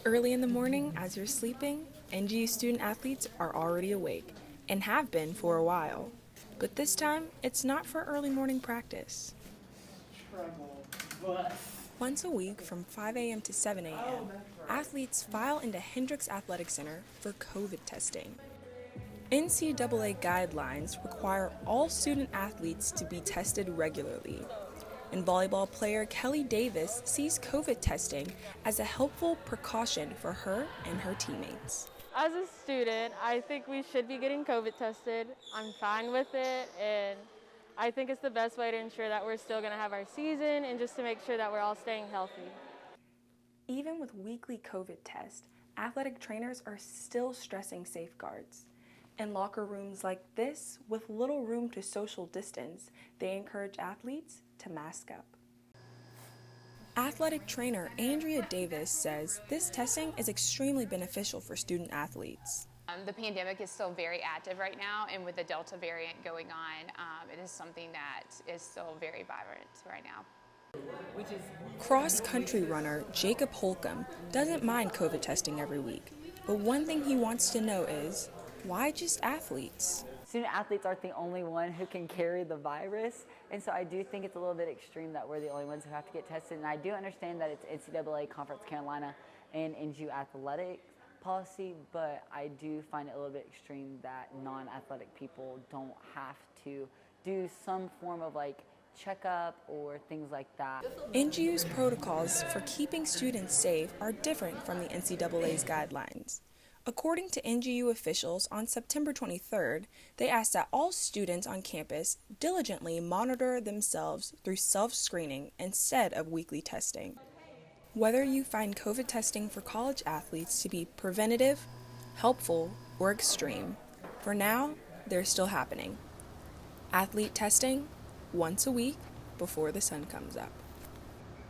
Early in the morning, as you're sleeping, NGU student athletes are already awake and have been for a while. But this time, it's not for early morning practice. Once a week from 5 a.m. to 7 a.m., athletes file into Hendricks Athletic Center for COVID testing. NCAA guidelines require all student athletes to be tested regularly. And volleyball player Kelly Davis sees COVID testing as a helpful precaution for her and her teammates. As a student, I think we should be getting COVID tested. I'm fine with it, and I think it's the best way to ensure that we're still going to have our season and just to make sure that we're all staying healthy. Even with weekly COVID tests, athletic trainers are still stressing safeguards. In locker rooms like this, with little room to social distance, they encourage athletes to mask up. Athletic trainer Andrea Davis says this testing is extremely beneficial for student athletes. The pandemic is still very active right now, and with the Delta variant going on, it is something that is still very vibrant right now. Cross-country runner Jacob Holcomb doesn't mind COVID testing every week, but one thing he wants to know is, why just athletes? Student athletes aren't the only one who can carry the virus, and so I do think it's a little bit extreme that we're the only ones who have to get tested, and I do understand that it's NCAA Conference Carolina and NGU athletic policy, but I do find it a little bit extreme that non-athletic people don't have to do some form of checkup or things like that. NGU's protocols for keeping students safe are different from the NCAA's guidelines. According to NGU officials, on September 23rd, they asked that all students on campus diligently monitor themselves through self-screening instead of weekly testing. Whether you find COVID testing for college athletes to be preventative, helpful, or extreme, for now, they're still happening. Athlete testing, once a week before the sun comes up.